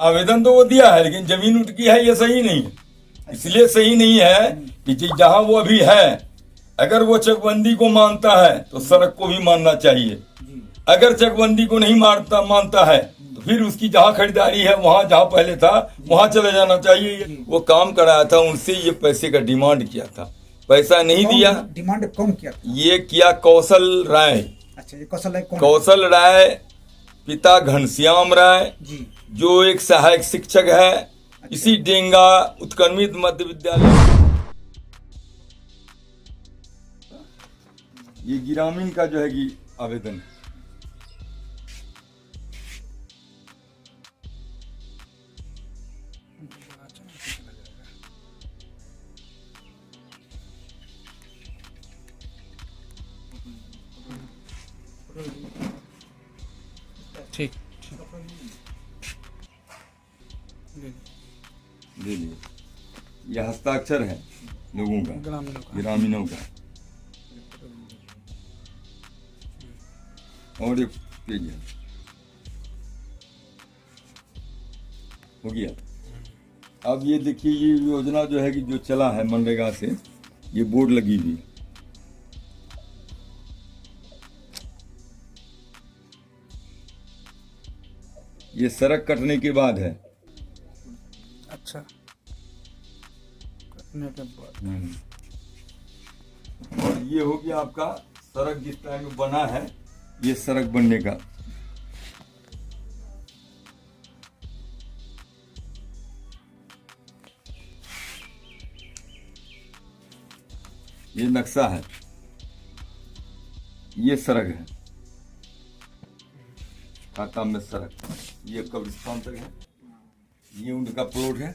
आवेदन तो वो दिया है, लेकिन जमीन उनकी है ये सही नहीं है। इसलिए सही नहीं है कि जहां वो अभी है, अगर वो चकबंदी को मानता है तो सड़क को भी मानना चाहिए। अगर चकबंदी को नहीं मानता है तो फिर उसकी जहाँ खरीदारी है वहाँ जहाँ पहले था वहाँ चले जाना चाहिए। वो काम कराया था, उनसे ये पैसे का डिमांड किया था, पैसा नहीं दिया। डिमांड कौन किया था? ये किया कौशल राय। अच्छा, ये कौशल राय कौन? कौशल राय पिता घनश्याम राय जी, जो एक सहायक शिक्षक है। अच्छा। इसी डेंगा उत्क्रमित मध्य विद्यालय। ये ग्रामीण का जो है कि आवेदन। ठीक ले लिए, यह हस्ताक्षर है लोगों का, ग्रामीणों का। और एक पेज है, हो गया। अब ये देखिए, ये योजना जो है कि जो चला है मनरेगा से, ये बोर्ड लगी हुई। ये सड़क कटने के बाद है। अच्छा, कटने के बाद। और ये हो गया आपका सड़क जिस टाइम में बना है, ये सड़क बनने का। ये नक्शा है, ये सड़क है, खाता में सड़क, ये कब्रिस्तान तक है, ये उनका प्लॉट है।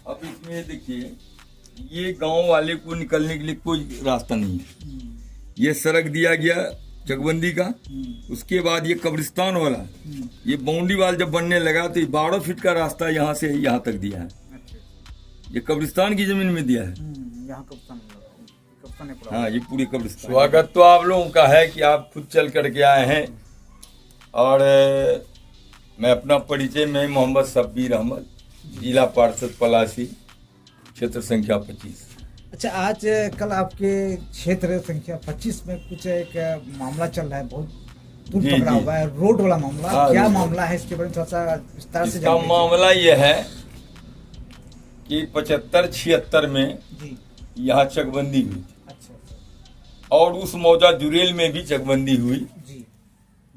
अब इसमें देखिए, ये गांव वाले को निकलने के लिए कोई रास्ता नहीं है। ये सड़क दिया गया चकबंदी का, उसके बाद ये कब्रिस्तान वाला, ये बाउंड्री वाल जब बनने लगा तो 12 फीट का रास्ता यहाँ से यहाँ तक दिया है। ये कब्रिस्तान की जमीन में दिया है। हाँ, ये पूरी कब्रिस्तान। स्वागत तो आप लोगों का है कि आप खुद चल करके आए हैं। और मैं अपना परिचय में मोहम्मद शब्बीर अहमद, जिला पार्षद पलासी, क्षेत्र संख्या 25। अच्छा, आज कल आपके क्षेत्र संख्या 25 में कुछ एक मामला चल रहा है, बहुत दूर पकड़ा हुआ है, रोड वाला मामला। क्या मामला है, इसके बारे में थोड़ा सा विस्तार से इसका मामला ये है कि 75-76 में यहाँ चकबंदी हुई थी। अच्छा। और उस मौजा जुरेल में भी चकबंदी हुई जी,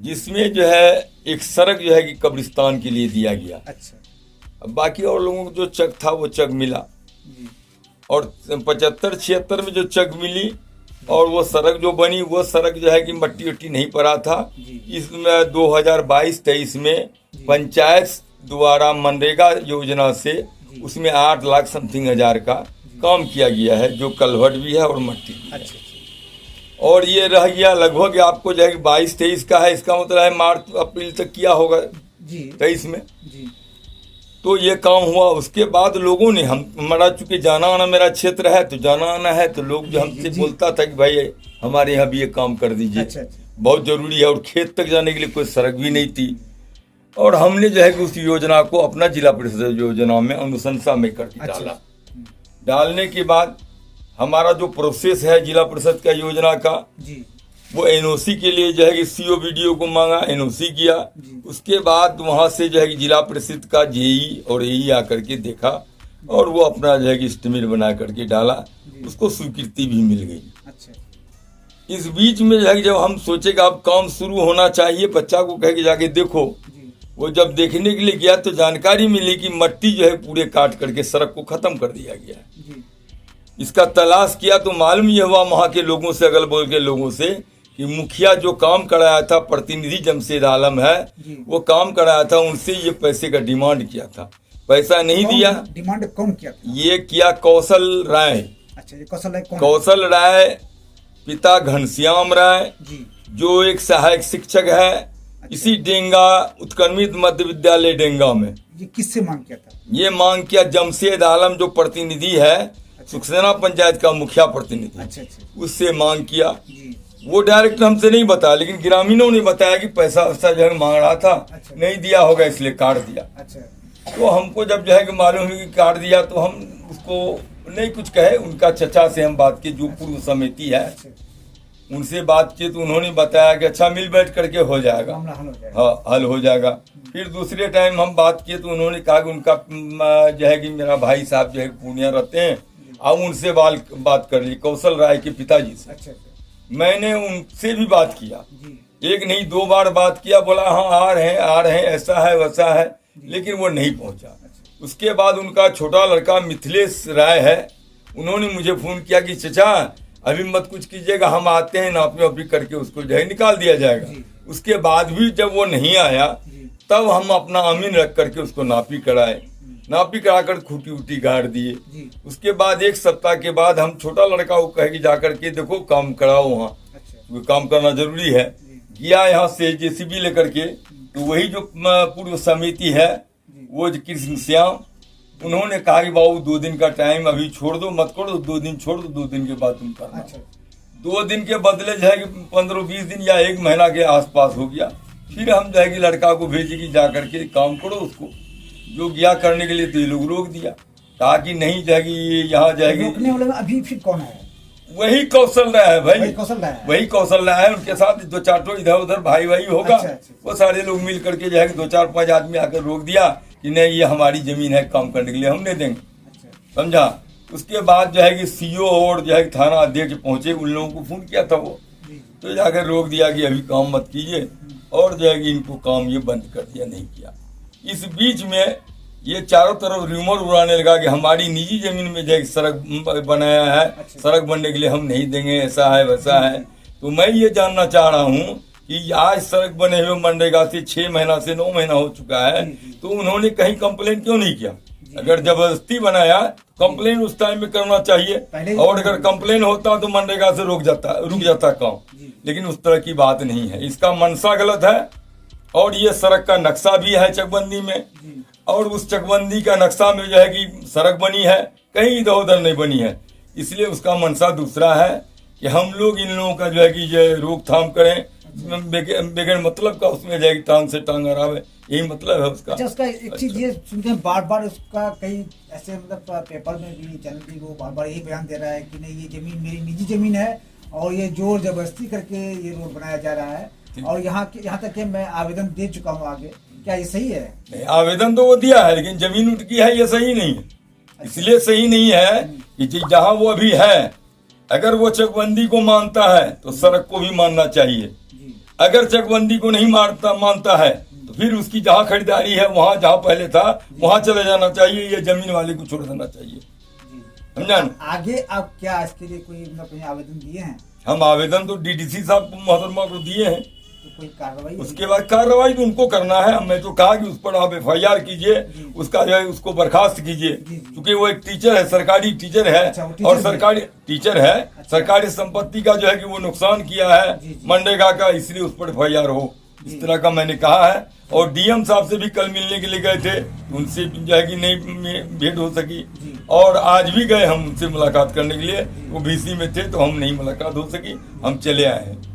जिसमें जो है एक सड़क जो है कि कब्रिस्तान के लिए दिया गया। अच्छा। अब बाकी और लोगों को जो चक था वो चक मिला जी। और 75-76 में जो चक मिली और वो सड़क जो बनी, वो सड़क जो है कि मट्टी वट्टी नहीं पड़ा था। इसमें 2022-23 में पंचायत द्वारा मनरेगा योजना से उसमें 8 लाख समथिंग हजार का काम किया गया है, जो कलवट भी है और मट्टी भी है। और ये रह गया लगभग आपको जो है कि 22-23 का है, इसका मतलब है मार्च अप्रैल तक किया होगा 23 में जी। तो ये काम हुआ। उसके बाद लोगों ने, हमारा चूंकि जाना आना मेरा क्षेत्र है, तो जाना आना है, तो लोग जो हमसे बोलता था कि भाई हमारे यहाँ भी ये काम कर दीजिए। अच्छा। बहुत जरूरी है। और खेत तक जाने के लिए कोई सड़क भी नहीं थी। और हमने जो है कि उस योजना को अपना जिला परिषद योजना में अनुशंसा में करके डाला। डालने के बाद हमारा जो प्रोसेस है जिला परिषद का योजना का जी, वो एनओसी के लिए जो है कि सीओ वीडियो को मांगा, एनओसी किया। उसके बाद वहां से जो है कि जिला परिषद का जेई और एई आकर के देखा और वो अपना जो है कि एस्टिमेट बना करके डाला, उसको स्वीकृति भी मिल गई। अच्छा। इस बीच में जो है कि जब हम सोचे कि अब काम शुरू होना चाहिए, बच्चा को कह के जाके देखो, वो जब देखने के लिए गया तो जानकारी मिली कि मट्टी जो है पूरे काट करके सड़क को खत्म कर दिया गया है। इसका तलाश किया तो मालूम ये हुआ वहां के लोगों से, अगल बगल के लोगों से, कि मुखिया जो काम कराया था, प्रतिनिधि जमशेद आलम है, वो काम कराया था, उनसे ये पैसे का डिमांड किया था, पैसा नहीं दिया। डिमांड कौन किया था? ये किया कौशल राय। अच्छा, ये कौशल राय कौन? कौशल राय पिता घनश्याम राय जो एक सहायक शिक्षक है। अच्छा। इसी डेंगा उत्क्रमित मध्य विद्यालय डेंगा में। ये किससे मांग किया था? ये मांग किया जमशेद आलम जो प्रतिनिधि है। अच्छा। सुखसेना पंचायत का मुखिया प्रतिनिधि। अच्छा। उससे मांग किया। वो डायरेक्ट हमसे नहीं बताया, लेकिन ग्रामीणों ने बताया कि पैसा वैसा जो है मांग रहा था, अच्छा। नहीं दिया होगा इसलिए काट दिया। अच्छा। तो हमको जब जो है कि मालूम हुई कि काट दिया तो हम उसको नहीं कुछ कहे। उनका चचा से हम बात की, जो पूर्व समिति है अच्छा। उनसे बात की तो उन्होंने बताया कि अच्छा मिल बैठ करके हो जाएगा, मामला हल हो जाएगा। हाँ हल हो जाएगा। फिर दूसरे टाइम हम बात किए तो उन्होंने कहा कि उनका जो है कि मेरा भाई साहब जो है पूर्णिया रहते हैं, अब उनसे बात कर ली, कौशल राय के पिताजी से। अच्छा। मैंने उनसे भी बात किया, जी। एक नहीं 2 बार बात किया, बोला हाँ आ रहे हैं ऐसा है वैसा है, लेकिन वो नहीं पहुंचा। उसके बाद उनका छोटा लड़का मिथिलेश राय है, उन्होंने मुझे फोन किया कि चचा अभी मत कुछ कीजिएगा, हम आते हैं नापी वापी करके उसको जो है निकाल दिया जाएगा। उसके बाद भी जब वो नहीं आया तब हम अपना अमीन रख करके उसको नापी कराए, नापी कराकर खूटी उटी गाड़ दिए। उसके बाद 1 सप्ताह के बाद हम छोटा लड़का वो कहे कि जाकर के देखो काम कराओ वहाँ, अच्छा। काम करना जरूरी है। गया यहाँ से जेसीबी लेकर के, तो वही जो पूर्व समिति है वो कृष्ण श्याम, उन्होंने कहा कि बाबू 2 दिन का टाइम अभी छोड़ दो, मत करो, 2 दिन छोड़ दो, 2 दिन के बाद तुम करना। अच्छा। 2 दिन के बदले जो है कि 15-20 दिन या 1 महीना के आसपास हो गया। फिर हम जो है कि लड़का को भेजे कि जा करके काम करो उसको, जो गया करने के लिए तो ये लोग रोक दिया, कहा कि नहीं जाएगी ये यहाँ जाएगी। रोकने वाले में अभी फिर कौन है? वही कौशल रहा है भाई, वही कौशल रहा है। वही कौशल रहा है। उनके साथ 2-4 इधर उधर भाई होगा। अच्छा। वो सारे लोग मिल करके जो है 2-4-5 आदमी आकर रोक दिया कि नहीं ये हमारी जमीन है, काम करने के लिए हम दे देंगे। अच्छा। समझा। उसके बाद जो है कि सीओ और जो है कि थाना अध्यक्ष पहुंचे, उन लोगों को फोन किया था वो, तो जाकर रोक दिया कि अभी काम मत कीजिए, और जो है कि इनको काम ये बंद कर दिया, नहीं किया। इस बीच में ये चारों तरफ रूमर उड़ाने लगा कि हमारी निजी जमीन में जो है सड़क बनाया है, अच्छा। सड़क बनने के लिए हम नहीं देंगे, ऐसा है वैसा है। तो मैं ये जानना चाह रहा हूँ कि आज सड़क बने हुए मनरेगा से 6 महीना से 9 महीना हो चुका है, तो उन्होंने कहीं कंप्लेन क्यों नहीं किया? अगर जबरदस्ती बनाया कंप्लेन उस टाइम में करना चाहिए, और अगर कंप्लेन होता तो मनरेगा से रुक जाता काम, लेकिन उस तरह की बात नहीं है। इसका मंशा गलत है, और ये सड़क का नक्शा भी है चकबंदी में, और उस चकबंदी का नक्शा में जो है कि सड़क बनी है, कहीं इधर उधर नहीं बनी है। इसलिए उसका मंशा दूसरा है कि हम लोग इन लोगों का जो है कि ये रोकथाम करें, बगैर मतलब का उसमें जाएगी टांग से टांग अड़ावे, यही मतलब है उसका। अच्छा, उसका एक चीज ये सुनते हैं बार बार, उसका कई ऐसे मतलब पेपर में भी, चैनल भी, वो बार बार यही बयान दे रहा है कि नहीं ये जमीन मेरी निजी जमीन है, और ये जोर जबरदस्ती करके ये रोड बनाया जा रहा है, और यहाँ तक कि मैं आवेदन दे चुका हूँ आगे। क्या ये सही है? नहीं, आवेदन तो वो दिया है, लेकिन जमीन उनकी है, ये सही नहीं है। इसलिए सही नहीं है कि जहाँ वो अभी है, अगर वो चकबंदी को मानता है तो सड़क को भी मानना चाहिए। अगर चकबंदी को नहीं मानता है तो फिर उसकी जहाँ खरीदारी है, वहाँ जहाँ पहले था वहाँ चले जाना चाहिए, ये जमीन वाले को छोड़ देना चाहिए। समझा ना? आगे आप क्या इसके लिए कोई मतलब आवेदन दिए हैं? हम आवेदन तो डीडीसी साहब मोहतरमा को दिए हैं, तो कोई कार्रवाई? उसके बाद कार्रवाई तो उनको करना है। मैं तो कहा कि उस पर आप FIR कीजिए, उसका जो है उसको बर्खास्त कीजिए, क्योंकि वो एक टीचर है, सरकारी टीचर है। अच्छा, और सरकारी टीचर है। अच्छा। सरकारी संपत्ति का जो है कि वो नुकसान किया है मनरेगा का, इसलिए उस पर FIR हो, इस तरह का मैंने कहा है। और DM साहब से भी कल मिलने के लिए गए थे, उनसे जो है कि नहीं भेंट हो सकी, और आज भी गए हम उनसे मुलाकात करने के लिए, वो BC में थे तो हम नहीं मुलाकात हो सकी, हम चले आए हैं।